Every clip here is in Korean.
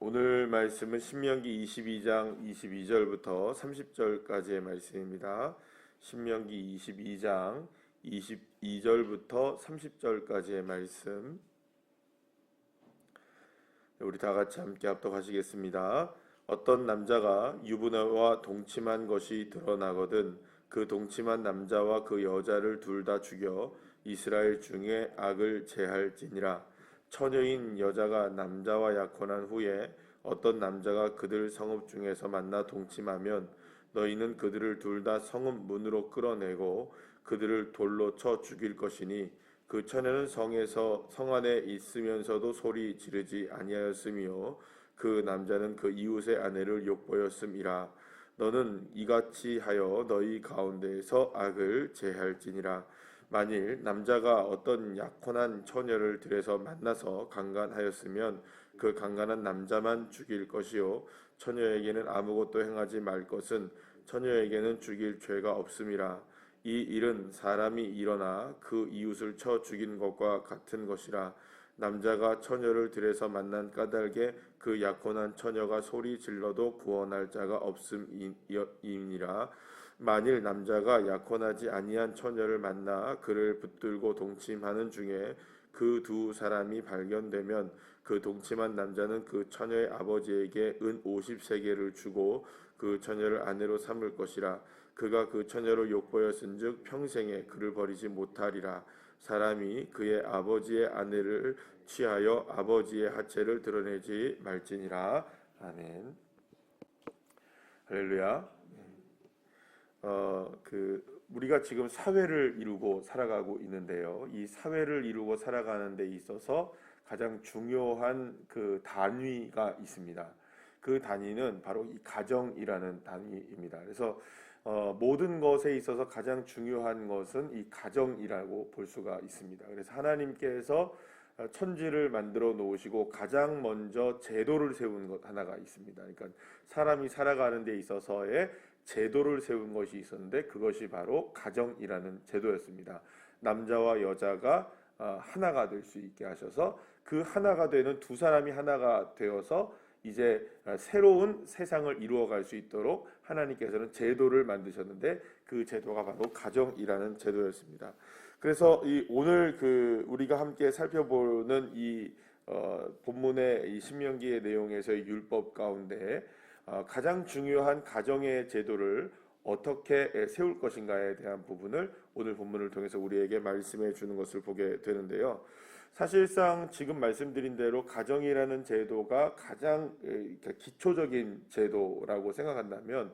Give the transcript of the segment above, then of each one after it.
오늘 말씀은 신명기 22장 22절부터 30절까지의 말씀입니다. 신명기 22장 22절부터 30절까지의 말씀. 우리 다 같이 함께 합독하시겠습니다. 어떤 남자가 유부녀와 동침한 것이 드러나거든 그 동침한 남자와 그 여자를 둘 다 죽여 이스라엘 중에 악을 제할지니라. 처녀인 여자가 남자와 약혼한 후에 어떤 남자가 그들 성읍 중에서 만나 동침하면 너희는 그들을 둘 다 성읍 문으로 끌어내고 그들을 돌로 쳐 죽일 것이니 그 처녀는 성 안에 있으면서도 소리 지르지 아니하였으며 그 남자는 그 이웃의 아내를 욕보였음이라. 너는 이같이 하여 너희 가운데에서 악을 제할지니라. 만일 남자가 어떤 약혼한 처녀를 들에서 만나서 강간하였으면 그 강간한 남자만 죽일 것이요 처녀에게는 아무것도 행하지 말 것은 처녀에게는 죽일 죄가 없음이라. 이 일은 사람이 일어나 그 이웃을 쳐 죽인 것과 같은 것이라. 남자가 처녀를 들에서 만난 까닭에 그 약혼한 처녀가 소리 질러도 구원할 자가 없음이니라. 만일 남자가 약혼하지 아니한 처녀를 만나 그를 붙들고 동침하는 중에 그 두 사람이 발견되면 그 동침한 남자는 그 처녀의 아버지에게 은 50세겔을 주고 그 처녀를 아내로 삼을 것이라. 그가 그 처녀를 욕보였은즉 평생에 그를 버리지 못하리라. 사람이 그의 아버지의 아내를 취하여 아버지의 하체를 드러내지 말지니라. 아멘. 할렐루야. 우리가 지금 사회를 이루고 살아가고 있는데요. 이 사회를 이루고 살아가는 데 있어서 가장 중요한 그 단위가 있습니다. 그 단위는 바로 이 가정이라는 단위입니다. 그래서 모든 것에 있어서 가장 중요한 것은 이 가정이라고 볼 수가 있습니다. 그래서 하나님께서 천지를 만들어 놓으시고 가장 먼저 제도를 세운 것 하나가 있습니다. 그러니까 사람이 살아가는 데 있어서의 제도를 세운 것이 있었는데 그것이 바로 가정이라는 제도였습니다. 남자와 여자가 하나가 될 수 있게 하셔서 그 하나가 되는 두 사람이 하나가 되어서 이제 새로운 세상을 이루어갈 수 있도록 하나님께서는 제도를 만드셨는데 그 제도가 바로 가정이라는 제도였습니다. 그래서 오늘 우리가 함께 살펴보는 이 본문의 이 신명기의 내용에서의 율법 가운데 가장 중요한 가정의 제도를 어떻게 세울 것인가에 대한 부분을 오늘 본문을 통해서 우리에게 말씀해 주는 것을 보게 되는데요. 사실상 지금 말씀드린 대로 가정이라는 제도가 가장 기초적인 제도라고 생각한다면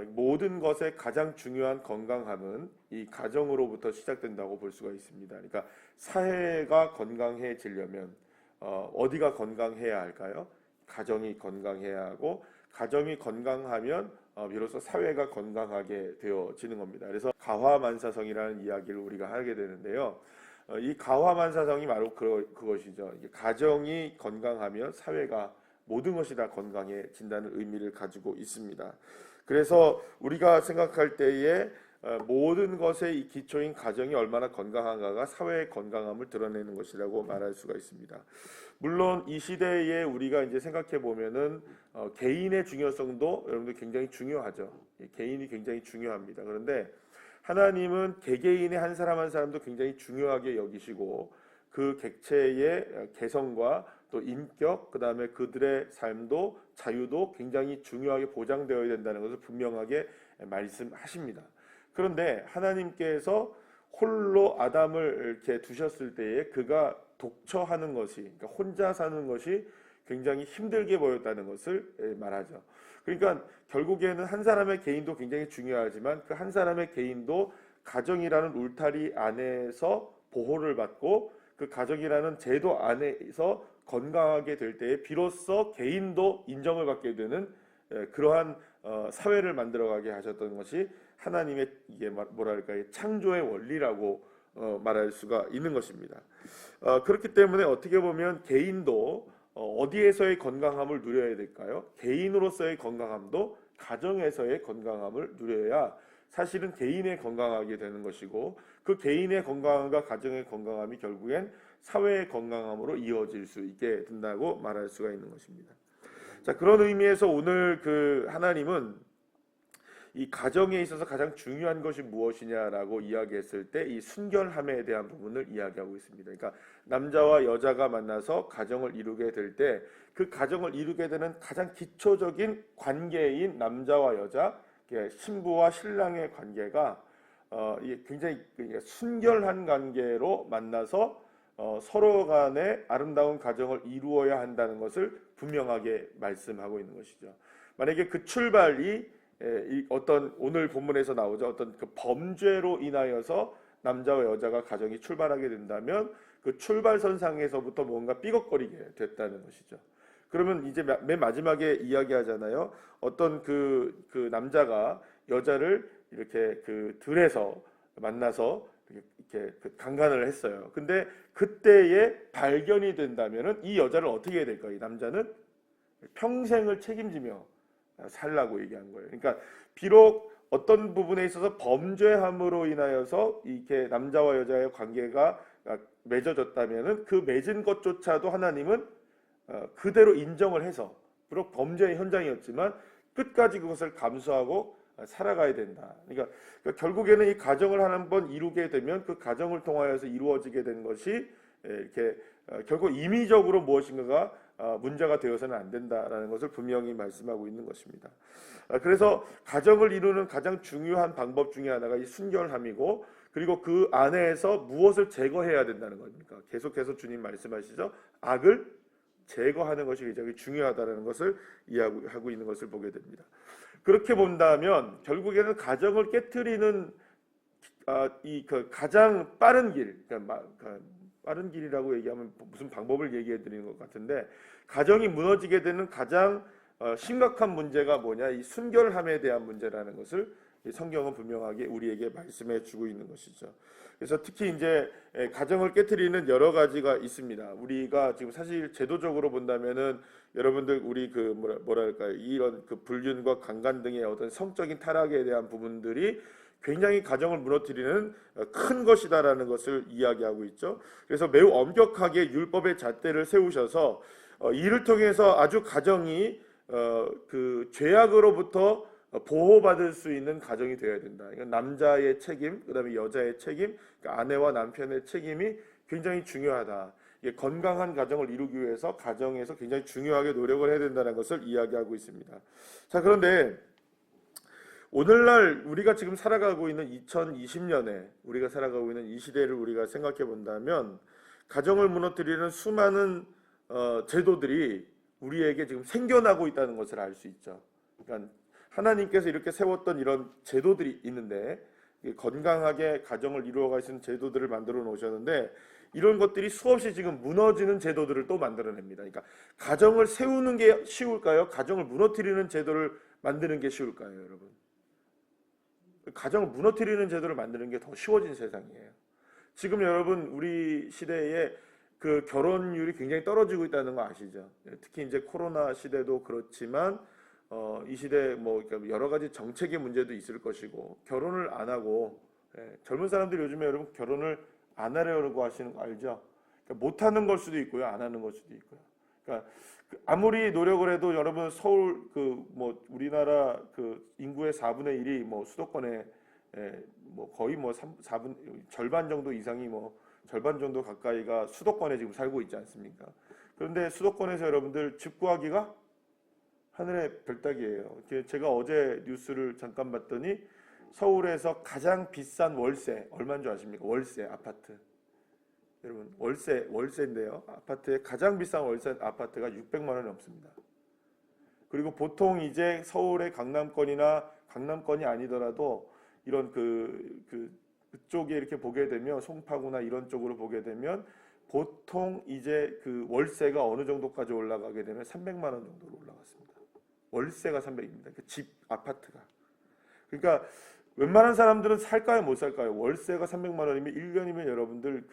모든 것의 가장 중요한 건강함은 이 가정으로부터 시작된다고 볼 수가 있습니다. 그러니까 사회가 건강해지려면 어디가 건강해야 할까요? 가정이 건강해야 하고 가정이 건강하면 비로소 사회가 건강하게 되어지는 겁니다. 그래서 가화만사성이라는 이야기를 우리가 하게 되는데요. 이 가화만사성이 바로 그것이죠. 가정이 건강하면 사회가 모든 것이 다 건강해진다는 의미를 가지고 있습니다. 그래서 우리가 생각할 때에 모든 것의 이 기초인 가정이 얼마나 건강한가가 사회의 건강함을 드러내는 것이라고 말할 수가 있습니다. 물론 이 시대에 우리가 이제 생각해 보면은 개인의 중요성도 여러분들 굉장히 중요하죠. 개인이 굉장히 중요합니다. 그런데 하나님은 개개인의 한 사람 한 사람도 굉장히 중요하게 여기시고 그 객체의 개성과 또 인격, 그 다음에 그들의 삶도 자유도 굉장히 중요하게 보장되어야 된다는 것을 분명하게 말씀하십니다. 그런데 하나님께서 홀로 아담을 이렇게 두셨을 때에 그가 독처하는 것이, 그러니까 혼자 사는 것이 굉장히 힘들게 보였다는 것을 말하죠. 그러니까 결국에는 한 사람의 개인도 굉장히 중요하지만 그 한 사람의 개인도 가정이라는 울타리 안에서 보호를 받고 그 가정이라는 제도 안에서 건강하게 될 때에 비로소 개인도 인정을 받게 되는 그러한 사회를 만들어가게 하셨던 것이 하나님의 이게 뭐랄까요, 창조의 원리라고 말할 수가 있는 것입니다. 그렇기 때문에 어떻게 보면 개인도 어디에서의 건강함을 누려야 될까요? 개인으로서의 건강함도 가정에서의 건강함을 누려야 사실은 개인의 건강하게 되는 것이고 그 개인의 건강함과 가정의 건강함이 결국엔 사회의 건강함으로 이어질 수 있게 된다고 말할 수가 있는 것입니다. 자, 그런 의미에서 오늘 그 하나님은 이 가정에 있어서 가장 중요한 것이 무엇이냐라고 이야기했을 때 이 순결함에 대한 부분을 이야기하고 있습니다. 그러니까 남자와 여자가 만나서 가정을 이루게 될 때 그 가정을 이루게 되는 가장 기초적인 관계인 남자와 여자, 신부와 신랑의 관계가 이게 굉장히 순결한 관계로 만나서 서로 간에 아름다운 가정을 이루어야 한다는 것을 분명하게 말씀하고 있는 것이죠. 만약에 그 출발이 어떤 오늘 본문에서 나오죠. 어떤 그 범죄로 인하여서 남자와 여자가 가정이 출발하게 된다면 그 출발선상에서부터 뭔가 삐걱거리게 됐다는 것이죠. 그러면 이제 맨 마지막에 이야기하잖아요. 어떤 그 남자가 여자를 이렇게 그 들에서 만나서 이렇게 그 강간을 했어요. 근데 그때에 발견이 된다면은 이 여자를 어떻게 해야 될까요? 이 남자는 평생을 책임지며 살라고 얘기한 거예요. 그러니까 비록 어떤 부분에 있어서 범죄함으로 인하여서 이렇게 남자와 여자의 관계가 맺어졌다면은 그 맺은 것조차도 하나님은 그대로 인정을 해서 비록 범죄의 현장이었지만 끝까지 그것을 감수하고 살아가야 된다. 그러니까 결국에는 이 가정을 한번 이루게 되면 그 가정을 통하여서 이루어지게 된 것이 이렇게 결국 임의적으로 무엇인가가 문제가 되어서는 안 된다라는 것을 분명히 말씀하고 있는 것입니다. 그래서 가정을 이루는 가장 중요한 방법 중에 하나가 이 순결함이고, 그리고 그 안에서 무엇을 제거해야 된다는 겁니까? 계속해서 주님 말씀하시죠. 악을 제거하는 것이 굉장히 중요하다는 것을 이야기하고 있는 것을 보게 됩니다. 그렇게 본다면 결국에는 가정을 깨트리는 이 그 가장 빠른 길, 그러니까 빠른 길이라고 얘기하면 무슨 방법을 얘기해 드리는 것 같은데, 가정이 무너지게 되는 가장 심각한 문제가 뭐냐, 이 순결함에 대한 문제라는 것을 성경은 분명하게 우리에게 말씀해 주고 있는 것이죠. 그래서 특히 이제 가정을 깨트리는 여러 가지가 있습니다. 우리가 지금 사실 제도적으로 본다면은 여러분들 우리 그 뭐랄까요, 이런 그 불륜과 강간 등의 어떤 성적인 타락에 대한 부분들이 굉장히 가정을 무너뜨리는 큰 것이다라는 것을 이야기하고 있죠. 그래서 매우 엄격하게 율법의 잣대를 세우셔서 이를 통해서 아주 가정이 그 죄악으로부터 보호받을 수 있는 가정이 되어야 된다. 이건 남자의 책임, 그다음에 여자의 책임, 그러니까 아내와 남편의 책임이 굉장히 중요하다. 건강한 가정을 이루기 위해서 가정에서 굉장히 중요하게 노력을 해야 된다는 것을 이야기하고 있습니다. 자, 그런데 오늘날 우리가 지금 살아가고 있는 2020년에 우리가 살아가고 있는 이 시대를 우리가 생각해 본다면 가정을 무너뜨리는 수많은 제도들이 우리에게 지금 생겨나고 있다는 것을 알 수 있죠. 그러니까 하나님께서 이렇게 세웠던 이런 제도들이 있는데, 건강하게 가정을 이루어갈 수 있는 제도들을 만들어 놓으셨는데, 이런 것들이 수없이 지금 무너지는 제도들을 또 만들어냅니다. 그러니까 가정을 세우는 게 쉬울까요? 가정을 무너뜨리는 제도를 만드는 게 쉬울까요, 여러분? 가정을 무너뜨리는 제도를 만드는 게 더 쉬워진 세상이에요. 지금 여러분 우리 시대에 그 결혼율이 굉장히 떨어지고 있다는 거 아시죠? 특히 이제 코로나 시대도 그렇지만 이 시대 뭐 여러 가지 정책의 문제도 있을 것이고, 결혼을 안 하고 젊은 사람들이 요즘에 여러분 결혼을 안 하려고 하시는 거 알죠? 그러니까 못 하는 걸 수도 있고요, 안 하는 걸 수도 있고요. 그러니까 아무리 노력을 해도 여러분 서울 그 뭐 우리나라 그 인구의 4분의 1이 뭐 수도권에 뭐 거의 뭐 4분 절반 정도 이상이 뭐 절반 정도 가까이가 수도권에 지금 살고 있지 않습니까? 그런데 수도권에서 여러분들 집 구하기가 하늘의 별따기예요. 제가 어제 뉴스를 잠깐 봤더니 서울에서 가장 비싼 월세 얼마인 줄 아십니까? 월세 아파트. 여러분 월세인데요. 아파트에 가장 비싼 월세 아파트가 600만 원이 넘습니다. 그리고 보통 이제 서울의 강남권이나 강남권이 아니더라도 이런 그쪽에 이렇게 보게 되면 송파구나 이런 쪽으로 보게 되면 보통 이제 그 월세가 어느 정도까지 올라가게 되면 300만 원 정도로 올라갔습니다. 월세가 300입니다. 그 집 아파트가. 그러니까 웬만한 사람들은 살까요, 못 살까요? 월세가 300만 원이면 1년이면 여러분들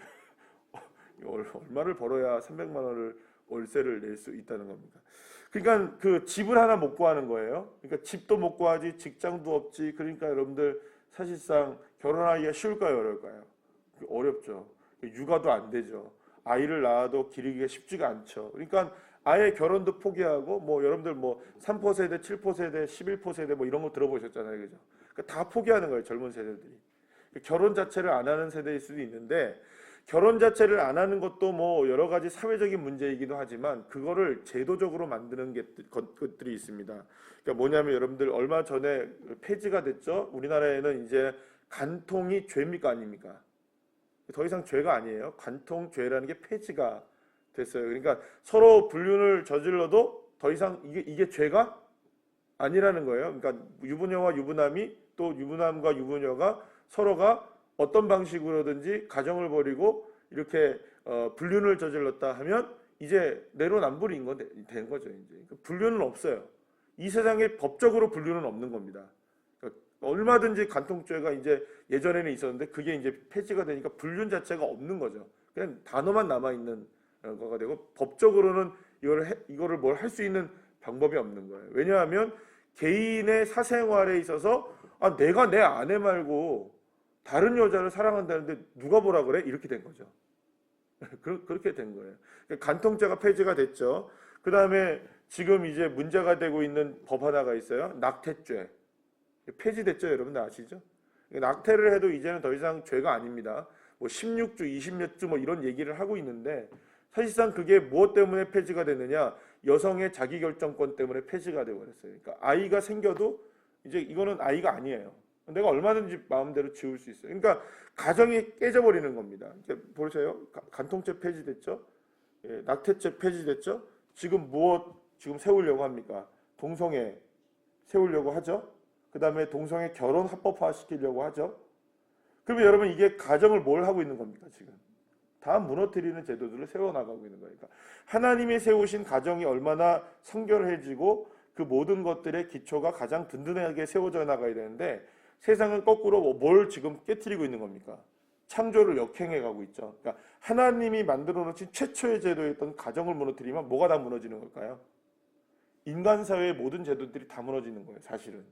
얼마를 벌어야 300만 원을 월세를 낼 수 있다는 겁니까? 그러니까 그 집을 하나 못 구하는 거예요. 그러니까 집도 못 구하지, 직장도 없지. 그러니까 여러분들 사실상 결혼하기가 쉬울까요, 어려울까요? 어렵죠. 육아도 안 되죠. 아이를 낳아도 기르기가 쉽지가 않죠. 그러니까 아예 결혼도 포기하고 뭐 여러분들 뭐 3포 세대, 7포 세대, 11포 세대 뭐 이런 거 들어보셨잖아요. 그죠? 그러니까 다 포기하는 거예요. 젊은 세대들이. 결혼 자체를 안 하는 세대일 수도 있는데 결혼 자체를 안 하는 것도 뭐 여러 가지 사회적인 문제이기도 하지만 그거를 제도적으로 만드는 것들이 있습니다. 그러니까 뭐냐면 여러분들 얼마 전에 폐지가 됐죠. 우리나라에는 이제 간통이 죄입니까 아닙니까? 더 이상 죄가 아니에요. 간통죄라는 게 폐지가 됐어요. 그러니까 서로 불륜을 저질러도 더 이상 이게 죄가 아니라는 거예요. 그러니까 유부녀와 유부남이 또 유부남과 유부녀가 서로가 어떤 방식으로든지 가정을 벌이고 이렇게 불륜을 저질렀다 하면 이제 내로남불인 된 거죠. 이제 그러니까 불륜은 없어요. 이 세상에 법적으로 불륜은 없는 겁니다. 그러니까 얼마든지 간통죄가 이제 예전에는 있었는데 그게 이제 폐지가 되니까 불륜 자체가 없는 거죠. 그냥 단어만 남아 있는 거가 되고 법적으로는 이거를 뭘 할 수 있는 방법이 없는 거예요. 왜냐하면 개인의 사생활에 있어서 내가 내 아내 말고 다른 여자를 사랑한다는데 누가 뭐라 그래? 이렇게 된 거죠. 그렇게 된 거예요. 간통죄가 폐지가 됐죠. 그 다음에 지금 이제 문제가 되고 있는 법 하나가 있어요. 낙태죄. 폐지됐죠. 여러분들 아시죠? 낙태를 해도 이제는 더 이상 죄가 아닙니다. 뭐 16주, 20몇 주 뭐 이런 얘기를 하고 있는데 사실상 그게 무엇 때문에 폐지가 됐느냐? 여성의 자기결정권 때문에 폐지가 되어버렸어요. 그러니까 아이가 생겨도 이제 이거는 아이가 아니에요. 내가 얼마든지 마음대로 지울 수 있어요. 그러니까 가정이 깨져버리는 겁니다. 보세요. 간통죄 폐지됐죠. 예, 낙태죄 폐지됐죠. 지금 지금 세우려고 합니까? 동성애 세우려고 하죠. 그 다음에 동성애 결혼 합법화 시키려고 하죠. 그러면 여러분 이게 가정을 뭘 하고 있는 겁니까 지금? 다 무너뜨리는 제도들을 세워나가고 있는 거니까 하나님이 세우신 가정이 얼마나 성결해지고 그 모든 것들의 기초가 가장 든든하게 세워져 나가야 되는데 세상은 거꾸로 뭘 지금 깨트리고 있는 겁니까? 창조를 역행해 가고 있죠. 그러니까 하나님이 만들어 놓으신 최초의 제도였던 가정을 무너뜨리면 뭐가 다 무너지는 걸까요? 인간 사회의 모든 제도들이 다 무너지는 거예요, 사실은.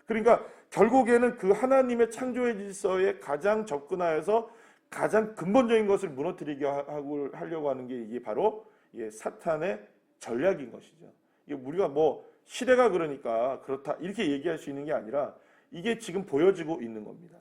그러니까 결국에는 그 하나님의 창조의 질서에 가장 접근하여서 가장 근본적인 것을 무너뜨리게 하려고 하는 게 이게 바로 사탄의 전략인 것이죠. 이게 우리가 뭐 시대가 그러니까 그렇다 이렇게 얘기할 수 있는 게 아니라 이게 지금 보여지고 있는 겁니다.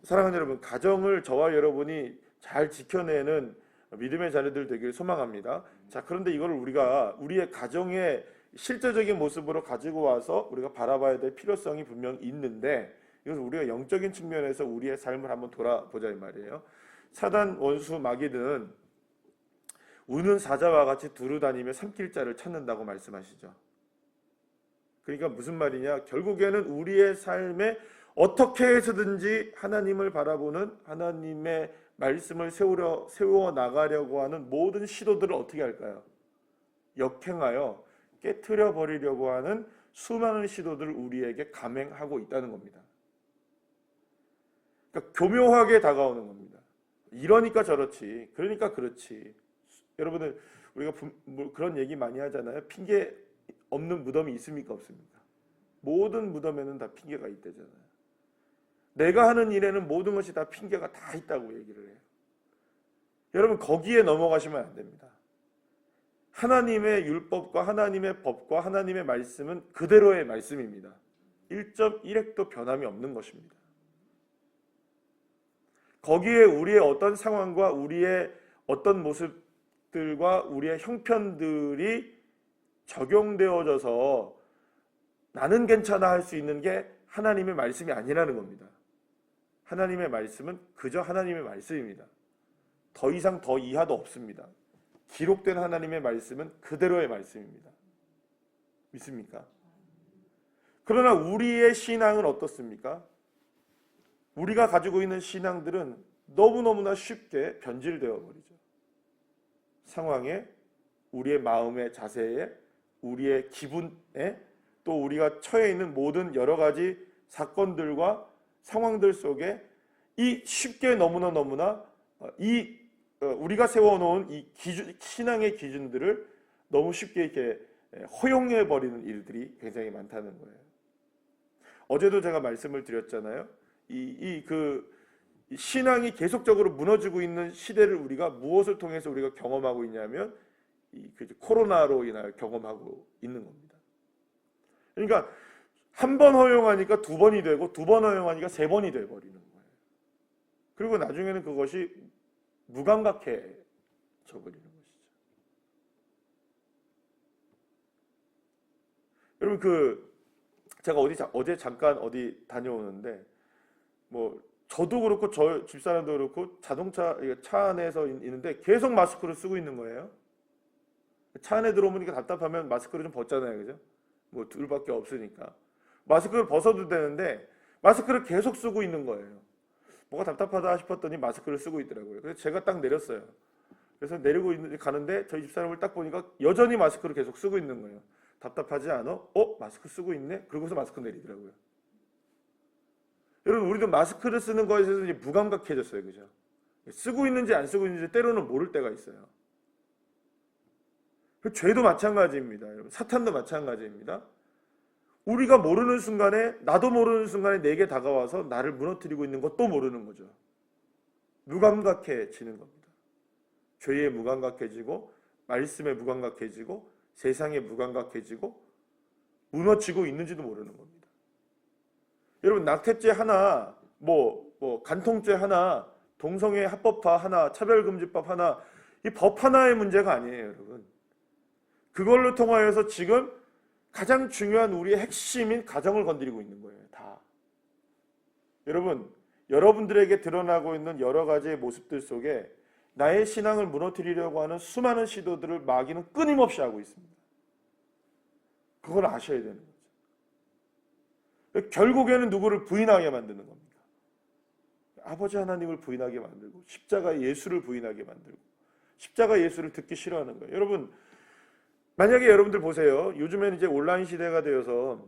사랑하는 여러분, 가정을 저와 여러분이 잘 지켜내는 믿음의 자녀들 되길 소망합니다. 자, 그런데 이걸 우리가 우리의 가정의 실제적인 모습으로 가지고 와서 우리가 바라봐야 될 필요성이 분명 있는데 이것은 우리가 영적인 측면에서 우리의 삶을 한번 돌아보자 이 말이에요. 사단 원수 마귀는 우는 사자와 같이 두루다니며 삼킬 자를 찾는다고 말씀하시죠. 그러니까 무슨 말이냐? 결국에는 우리의 삶에 어떻게 해서든지 하나님을 바라보는 하나님의 말씀을 세워 나가려고 하는 모든 시도들을 어떻게 할까요? 역행하여 깨트려 버리려고 하는 수많은 시도들을 우리에게 감행하고 있다는 겁니다. 그러니까 교묘하게 다가오는 겁니다. 이러니까 저렇지, 그러니까 그렇지. 여러분들 우리가 그런 얘기 많이 하잖아요. 핑계 없는 무덤이 있습니까 없습니까? 모든 무덤에는 다 핑계가 있대잖아요. 내가 하는 일에는 모든 것이 다 핑계가 다 있다고 얘기를 해요. 여러분 거기에 넘어가시면 안 됩니다. 하나님의 율법과 하나님의 법과 하나님의 말씀은 그대로의 말씀입니다. 1.1획도 변함이 없는 것입니다. 거기에 우리의 어떤 상황과 우리의 어떤 모습들과 우리의 형편들이 적용되어져서 나는 괜찮아 할 수 있는 게 하나님의 말씀이 아니라는 겁니다. 하나님의 말씀은 그저 하나님의 말씀입니다. 더 이상 더 이하도 없습니다. 기록된 하나님의 말씀은 그대로의 말씀입니다. 믿습니까? 그러나 우리의 신앙은 어떻습니까? 우리가 가지고 있는 신앙들은 너무너무나 쉽게 변질되어 버리죠. 상황에, 우리의 마음의 자세에, 우리의 기분에, 또 우리가 처해 있는 모든 여러 가지 사건들과 상황들 속에 이 쉽게 너무나 우리가 세워놓은 이 신앙의 기준들을 너무 쉽게 이렇게 허용해 버리는 일들이 굉장히 많다는 거예요. 어제도 제가 말씀을 드렸잖아요. 이 신앙이 계속적으로 무너지고 있는 시대를 우리가 무엇을 통해서 우리가 경험하고 있냐면 코로나로 인하여 경험하고 있는 겁니다. 그러니까 한 번 허용하니까 두 번이 되고 두 번 허용하니까 세 번이 돼버리는 거예요. 그리고 나중에는 그것이 무감각해져 버리는 것이죠. 여러분 제가 어제 잠깐 어디 다녀오는데 뭐 저도 그렇고 저 집사람도 그렇고 차 안에서 있는데 계속 마스크를 쓰고 있는 거예요. 차 안에 들어오니까 답답하면 마스크를 좀 벗잖아요, 그죠? 뭐 둘밖에 없으니까 마스크를 벗어도 되는데 마스크를 계속 쓰고 있는 거예요. 뭐가 답답하다 싶었더니 마스크를 쓰고 있더라고요. 그래서 제가 딱 내렸어요. 그래서 내리고 가는데 저희 집사람을 딱 보니까 여전히 마스크를 계속 쓰고 있는 거예요. 답답하지 않아? 마스크 쓰고 있네? 그러고서 마스크 내리더라고요. 여러분, 우리도 마스크를 쓰는 거에 대해서 이제 무감각해졌어요. 그죠? 쓰고 있는지 안 쓰고 있는지 때로는 모를 때가 있어요. 죄도 마찬가지입니다. 여러분, 사탄도 마찬가지입니다. 우리가 모르는 순간에, 나도 모르는 순간에 내게 다가와서 나를 무너뜨리고 있는 것도 모르는 거죠. 무감각해지는 겁니다. 죄에 무감각해지고, 말씀에 무감각해지고, 세상에 무감각해지고, 무너지고 있는지도 모르는 겁니다. 여러분, 낙태죄 하나, 간통죄 하나, 동성애 합법화 하나, 차별금지법 하나, 이 법 하나의 문제가 아니에요, 여러분. 그걸로 통하여서 지금 가장 중요한 우리의 핵심인 가정을 건드리고 있는 거예요, 다. 여러분, 여러분들에게 드러나고 있는 여러 가지의 모습들 속에 나의 신앙을 무너뜨리려고 하는 수많은 시도들을 마귀는 끊임없이 하고 있습니다. 그걸 아셔야 되는 거죠. 결국에는 누구를 부인하게 만드는 겁니다. 아버지 하나님을 부인하게 만들고 십자가 예수를 부인하게 만들고 십자가 예수를 듣기 싫어하는 거예요. 여러분, 만약에 여러분들 보세요. 요즘에는 이제 온라인 시대가 되어서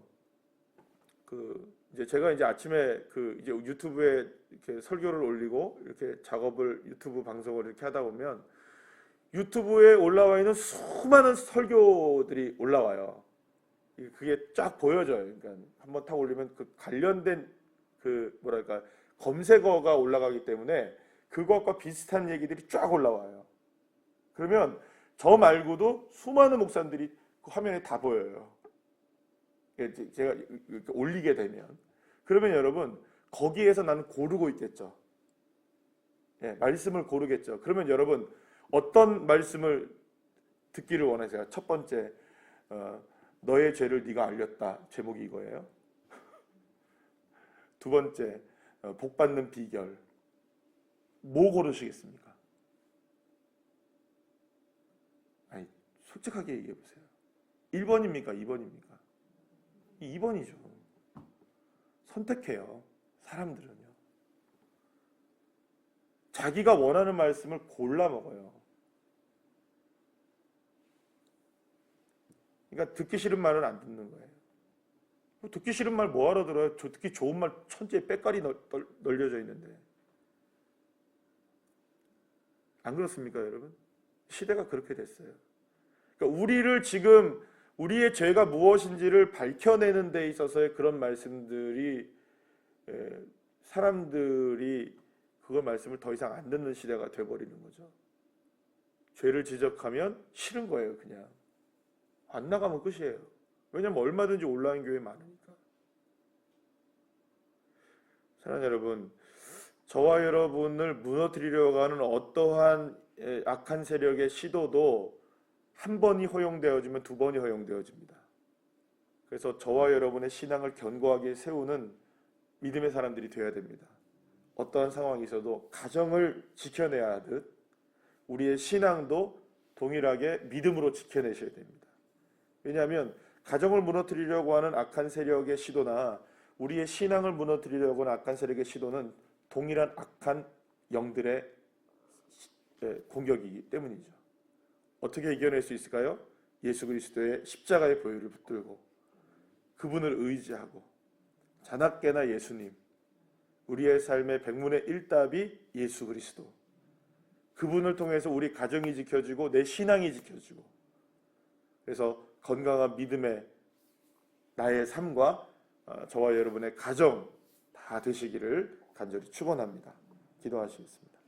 이제 제가 이제 아침에 이제 유튜브에 이렇게 설교를 올리고 이렇게 작업을 유튜브 방송을 이렇게 하다 보면 유튜브에 올라와 있는 수많은 설교들이 올라와요. 그게 쫙 보여져요. 그러니까 한번 딱 올리면 관련된 검색어가 올라가기 때문에 그것과 비슷한 얘기들이 쫙 올라와요. 그러면 저 말고도 수많은 목사님들이 그 화면에 다 보여요. 제가 이렇게 올리게 되면. 그러면 여러분, 거기에서 나는 고르고 있겠죠. 말씀을 고르겠죠. 그러면 여러분, 어떤 말씀을 듣기를 원하세요? 첫 번째, 너의 죄를 네가 알렸다. 제목이 이거예요. 두 번째, 복 받는 비결. 뭐 고르시겠습니까? 아니, 솔직하게 얘기해 보세요. 1번입니까? 2번입니까? 2번이죠. 선택해요. 사람들은요. 자기가 원하는 말씀을 골라 먹어요. 그러니까 듣기 싫은 말은 안 듣는 거예요. 듣기 싫은 말 뭐하러 들어요? 듣기 좋은 말 천지에 빼깔이 널려져 있는데. 안 그렇습니까, 여러분? 시대가 그렇게 됐어요. 그러니까 우리를 지금 우리의 죄가 무엇인지를 밝혀내는 데 있어서의 그런 말씀들이 사람들이 그걸 말씀을 더 이상 안 듣는 시대가 돼버리는 거죠. 죄를 지적하면 싫은 거예요, 그냥. 안 나가면 끝이에요. 왜냐하면 얼마든지 온라인 교회 많으니까. 사랑하는 여러분, 저와 여러분을 무너뜨리려고 하는 어떠한 악한 세력의 시도도 한 번이 허용되어지면 두 번이 허용되어집니다. 그래서 저와 여러분의 신앙을 견고하게 세우는 믿음의 사람들이 되어야 됩니다. 어떠한 상황이 있어도 가정을 지켜내야 하듯 우리의 신앙도 동일하게 믿음으로 지켜내셔야 됩니다. 왜냐하면 가정을 무너뜨리려고 하는 악한 세력의 시도나 우리의 신앙을 무너뜨리려고 하는 악한 세력의 시도는 동일한 악한 영들의 공격이기 때문이죠. 어떻게 이겨낼 수 있을까요? 예수 그리스도의 십자가의 보혈을 붙들고 그분을 의지하고 자나깨나 예수님, 우리의 삶의 백문의 일답이 예수 그리스도, 그분을 통해서 우리 가정이 지켜지고 내 신앙이 지켜지고, 그래서 건강한 믿음의 나의 삶과 저와 여러분의 가정 다 되시기를 간절히 축원합니다. 기도하시겠습니다.